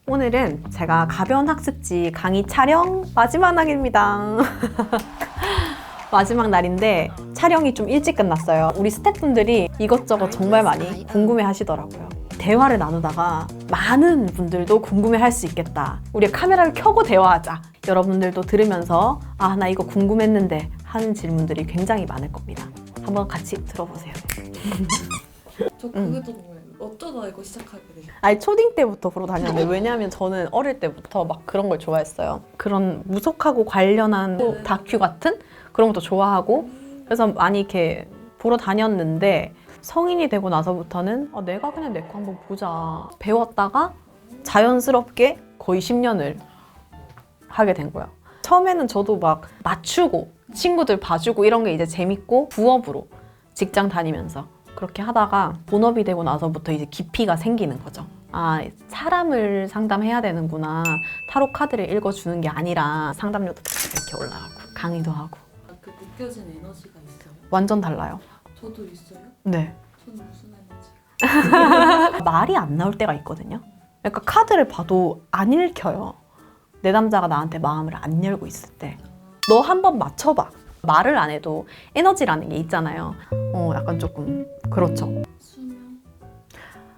오늘은 제가 가벼운 학습지 강의 촬영 마지막 날입니다. 마지막 날인데 촬영이 좀 일찍 끝났어요. 우리 스태프분들이 이것저것 정말 많이 궁금해 하시더라고요. 대화를 나누다가 많은 분들도 궁금해 할 수 있겠다. 우리 카메라를 켜고 대화하자. 여러분들도 들으면서 아, 나 이거 궁금했는데 하는 질문들이 굉장히 많을 겁니다. 한번 같이 들어보세요. 저 그것도 궁금해요. 어쩌다 이거 시작하게 되셨어요? 아니 초딩 때부터 보러 다녔는데 왜냐하면 저는 어릴 때부터 막 그런 걸 좋아했어요. 그런 무속하고 관련한 다큐 같은 그런 것도 좋아하고 그래서 많이 이렇게 보러 다녔는데 성인이 되고 나서부터는 내가 그냥 내 거 한번 보자 배웠다가 자연스럽게 거의 10년을 하게 된 거예요. 처음에는 저도 막 맞추고 친구들 봐주고 이런 게 이제 재밌고 부업으로 직장 다니면서 그렇게 하다가 본업이 되고 나서부터 이제 깊이가 생기는 거죠. 아, 사람을 상담해야 되는구나. 타로 카드를 읽어주는 게 아니라 상담료도 이렇게 올라가고 강의도 하고. 그 느껴진 에너지가 있어요? 완전 달라요. 저도 있어요? 네. 저는 무슨 에너지? 말이 안 나올 때가 있거든요. 그러니까 카드를 봐도 안 읽혀요. 내 남자가 나한테 마음을 안 열고 있을 때. 너 한번 맞춰봐. 말을 안 해도 에너지라는 게 있잖아요. 약간 조금 그렇죠. 수면?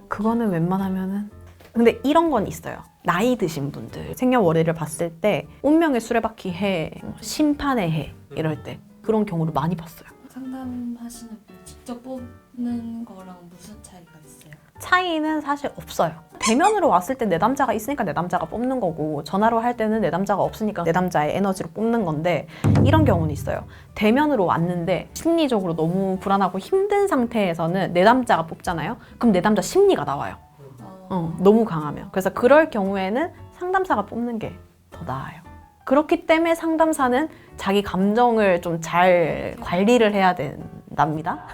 그거는 웬만하면은 근데 이런 건 있어요. 나이 드신 분들 생년월일을 봤을 때 운명의 수레바퀴 해, 심판의 해 이럴 때 그런 경우를 많이 봤어요. 상담하시는 분 직접 뽑는 거랑 무슨 차이가 있어요? 차이는 사실 없어요. 대면으로 왔을 때 내 남자가 있으니까 내 남자가 뽑는 거고 전화로 할 때는 내 남자가 없으니까 내 남자의 에너지로 뽑는 건데 이런 경우는 있어요. 대면으로 왔는데 심리적으로 너무 불안하고 힘든 상태에서는 내 남자가 뽑잖아요. 그럼 내 남자 심리가 나와요. 너무 강하면. 그래서 그럴 경우에는 상담사가 뽑는 게 더 나아요. 그렇기 때문에 상담사는 자기 감정을 좀 잘 관리를 해야 된답니다.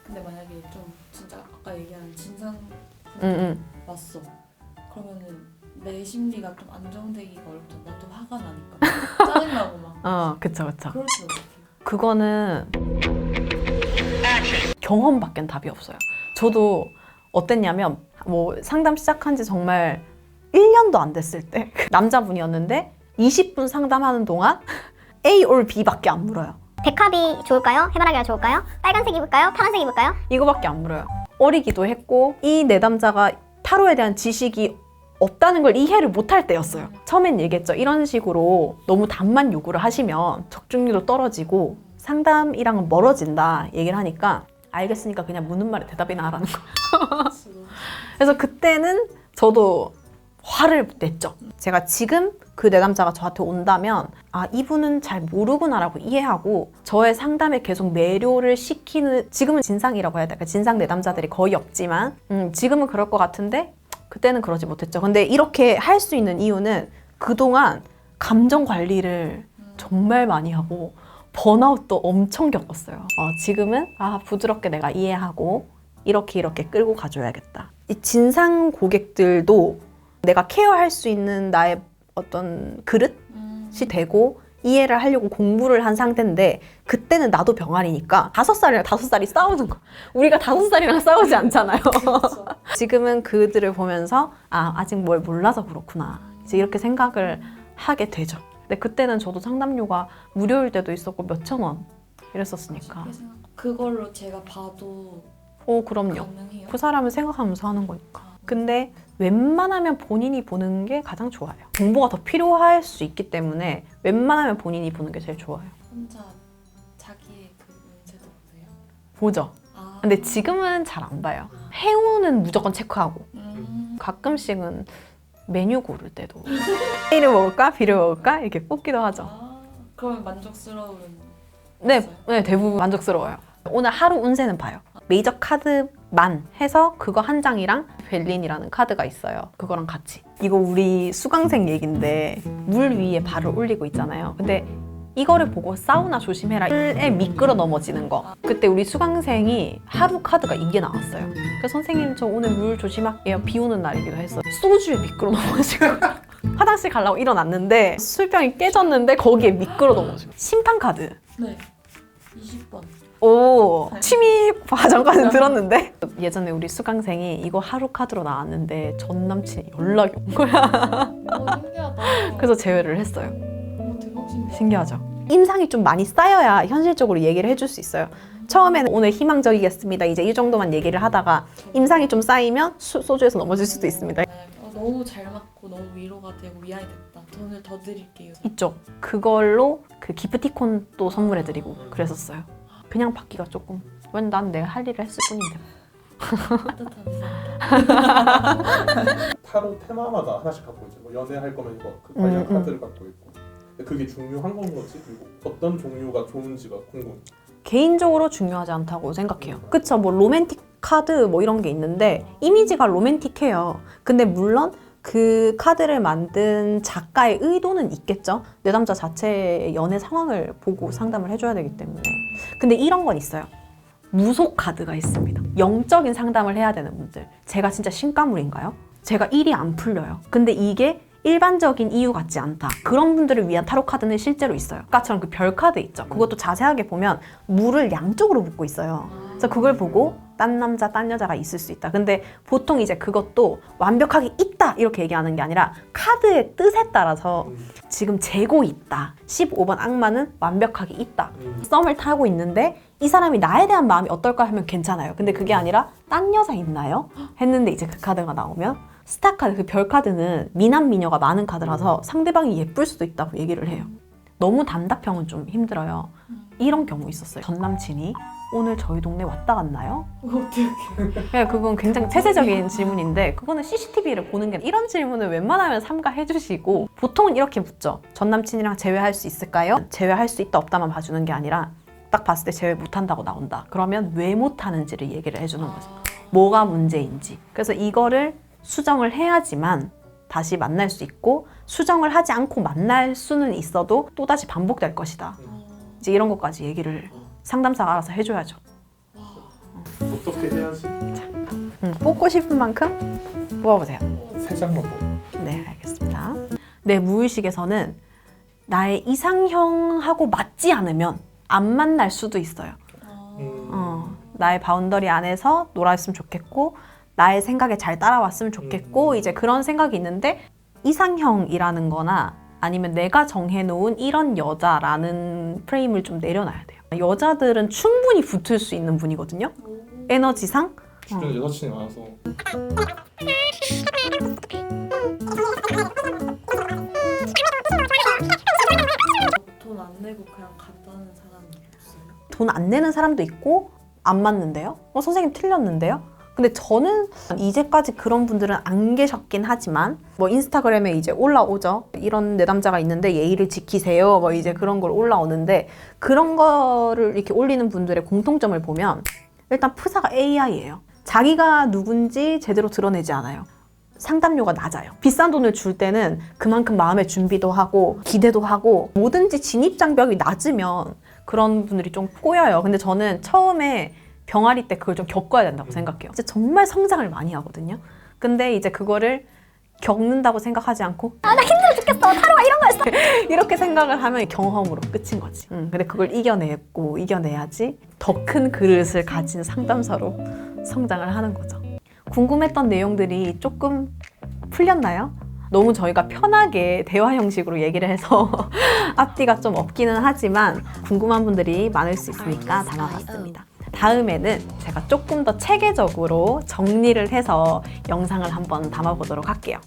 근데 만약에 좀 진짜 아까 얘기한 진상 왔어. 그러면은 내 심리가 좀 안정되기가 어렵잖아. 나도 화가 나니까 짜증나고 막. 그쵸. 그럴 때 어떡해요? 그거는 경험밖엔 답이 없어요. 저도 어땠냐면 뭐 상담 시작한 지 정말 1년도 안 됐을 때 남자분이었는데 20분 상담하는 동안 A or B밖에 안 물어요. 백합이 좋을까요? 해바라기가 좋을까요? 빨간색 입을까요? 파란색 입을까요? 이거밖에 안 물어요. 어리기도 했고 이 내담자가 타로에 대한 지식이 없다는 걸 이해를 못할 때였어요. 처음엔 얘기했죠. 이런 식으로 너무 답만 요구를 하시면 적중률도 떨어지고 상담이랑은 멀어진다 얘기를 하니까 알겠으니까 그냥 묻는 말에 대답이나 하라는 거예요. 그래서 그때는 저도 화를 냈죠. 제가 지금 그 내담자가 저한테 온다면 아, 이분은 잘 모르구나라고 이해하고 저의 상담에 계속 매료를 시키는, 지금은 진상이라고 해야 될까? 진상 내담자들이 거의 없지만 지금은 그럴 것 같은데 그때는 그러지 못했죠. 근데 이렇게 할 수 있는 이유는 그동안 감정 관리를 정말 많이 하고 번아웃도 엄청 겪었어요. 지금은 부드럽게 내가 이해하고 이렇게 끌고 가줘야겠다. 이 진상 고객들도 내가 케어할 수 있는 나의 어떤 그릇이 되고 이해를 하려고 공부를 한 상태인데 그때는 나도 병아리니까 5살이랑 5살이 싸우는 거. 우리가 5살이랑 싸우지 않잖아요. 지금은 그들을 보면서 아직 뭘 몰라서 그렇구나. 이제 이렇게 생각을 하게 되죠. 근데 그때는 저도 상담료가 무료일 때도 있었고 몇천 원 이랬었으니까. 그걸로 제가 봐도 그럼요. 가능해요? 그 사람을 생각하면서 하는 거니까. 근데 웬만하면 본인이 보는 게 가장 좋아요. 정보가 더 필요할 수 있기 때문에 웬만하면 본인이 보는 게 제일 좋아요. 혼자 자기의 그 운세도 보세요? 보죠. 근데 지금은 잘 안 봐요. 행운은 무조건 체크하고 가끔씩은 메뉴 고를 때도 A를 먹을까 B를 먹을까 이렇게 뽑기도 하죠. 그러면 만족스러운 네, 대부분 만족스러워요. 오늘 하루 운세는 봐요. 메이저 카드만 해서 그거 한 장이랑 벨린이라는 카드가 있어요. 그거랑 같이. 이거 우리 수강생 얘긴데 물 위에 발을 올리고 있잖아요. 근데 이거를 보고 사우나 조심해라. 물에 미끄러 넘어지는 거. 그때 우리 수강생이 하루 카드가 이게 나왔어요. 그래서 선생님 저 오늘 물 조심할게요. 비 오는 날이기도 했어. 소주에 미끄러 넘어지고 화장실 가려고 일어났는데 술병이 깨졌는데 거기에 미끄러 넘어지고. 심판 카드. 네 20번 오, 취미 과정까지 들었는데 예전에 우리 수강생이 이거 하루 카드로 나왔는데 전 남친이 연락이 온 거야. 신기하다. 그래서 제외를 했어요. 대박 신기하다. 신기하죠? 인상이 좀 많이 쌓여야 현실적으로 얘기를 해줄 수 있어요. 처음에는 오늘 희망적이겠습니다. 이제 이 정도만 얘기를 하다가 인상이 좀 쌓이면 소주에서 넘어질 수도 있습니다. 너무 잘 맞고 너무 위로가 되고 위안이 됐다. 돈을 더 드릴게요. 있죠. 그걸로 그 기프티콘도 선물해드리고 그랬었어요. 그냥 받기가 조금. 왜 난 내가 할 일을 했을 뿐인데. 따뜻한 타로 테마마다 하나씩 갖고 있죠. 뭐 연애할 거면 이거 그 관련 카드를 갖고 있고. 근데 그게 중요한 건 거지. 그리고 어떤 종류가 좋은지가 궁금해. 개인적으로 중요하지 않다고 생각해요. 그쵸? 뭐 로맨틱 카드 뭐 이런 게 있는데 이미지가 로맨틱해요. 근데 물론 그 카드를 만든 작가의 의도는 있겠죠. 내담자 자체의 연애 상황을 보고 상담을 해줘야 되기 때문에. 근데 이런 건 있어요. 무속 카드가 있습니다. 영적인 상담을 해야 되는 분들. 제가 진짜 신가물인가요? 제가 일이 안 풀려요. 근데 이게 일반적인 이유 같지 않다. 그런 분들을 위한 타로 카드는 실제로 있어요. 아까처럼 그 별 카드 있죠. 그것도 자세하게 보면 물을 양쪽으로 묶고 있어요. 그래서 그걸 보고 딴 남자, 딴 여자가 있을 수 있다. 근데 보통 이제 그것도 완벽하게 있다 이렇게 얘기하는 게 아니라 카드의 뜻에 따라서 지금 재고 있다. 15번 악마는 완벽하게 있다. 썸을 타고 있는데 이 사람이 나에 대한 마음이 어떨까 하면 괜찮아요. 근데 그게 아니라 딴 여자 있나요? 했는데 이제 그 카드가 나오면 스타 카드, 그 별 카드는 미남 미녀가 많은 카드라서 상대방이 예쁠 수도 있다고 얘기를 해요. 너무 단답형은 좀 힘들어요. 이런 경우 있었어요. 전 남친이 오늘 저희 동네 왔다 갔나요? 어떻게? 네, 그건 굉장히 폐쇄적인 질문인데 그거는 CCTV를 보는 게 이런 질문을 웬만하면 삼가해 주시고 보통은 이렇게 묻죠. 전 남친이랑 재회할 수 있을까요? 재회할 수 있다 없다만 봐주는 게 아니라 딱 봤을 때 재회 못한다고 나온다. 그러면 왜 못하는지를 얘기를 해주는 거죠. 뭐가 문제인지. 그래서 이거를 수정을 해야지만 다시 만날 수 있고 수정을 하지 않고 만날 수는 있어도 또다시 반복될 것이다. 이제 이런 것까지 얘기를 상담사가 알아서 해줘야죠. 어떻게 해야지? 뽑고 싶은 만큼 뽑아보세요. 세 장만 뽑아. 네, 알겠습니다. 내 무의식에서는 나의 이상형하고 맞지 않으면 안 만날 수도 있어요. 나의 바운더리 안에서 놀아있으면 좋겠고 나의 생각에 잘 따라왔으면 좋겠고 이제 그런 생각이 있는데 이상형이라는 거나 아니면 내가 정해놓은 이런 여자라는 프레임을 좀 내려놔야 돼요. 여자들은 충분히 붙을 수 있는 분이거든요. 에너지상. 주변에 여사친이 많아서 돈 안 내고 그냥 간다는 사람이 없어요. 돈 안 내는 사람도 있고 안 맞는데요? 선생님 틀렸는데요? 근데 저는 이제까지 그런 분들은 안 계셨긴 하지만 뭐 인스타그램에 이제 올라오죠. 이런 내담자가 있는데 예의를 지키세요. 뭐 이제 그런 걸 올라오는데 그런 거를 이렇게 올리는 분들의 공통점을 보면 일단 프사가 AI예요. 자기가 누군지 제대로 드러내지 않아요. 상담료가 낮아요. 비싼 돈을 줄 때는 그만큼 마음의 준비도 하고 기대도 하고 뭐든지 진입장벽이 낮으면 그런 분들이 좀 꼬여요. 근데 저는 처음에 병아리 때 그걸 좀 겪어야 된다고 생각해요. 이제 정말 성장을 많이 하거든요. 근데 이제 그거를 겪는다고 생각하지 않고 나 힘들어 죽겠어. 타로가 이런 거였어. 이렇게 생각을 하면 경험으로 끝인 거지. 근데 그걸 이겨내야지 더 큰 그릇을 가진 상담사로 성장을 하는 거죠. 궁금했던 내용들이 조금 풀렸나요? 너무 저희가 편하게 대화 형식으로 얘기를 해서 앞뒤가 좀 없기는 하지만 궁금한 분들이 많을 수 있으니까 담아봤습니다. 다음에는 제가 조금 더 체계적으로 정리를 해서 영상을 한번 담아보도록 할게요.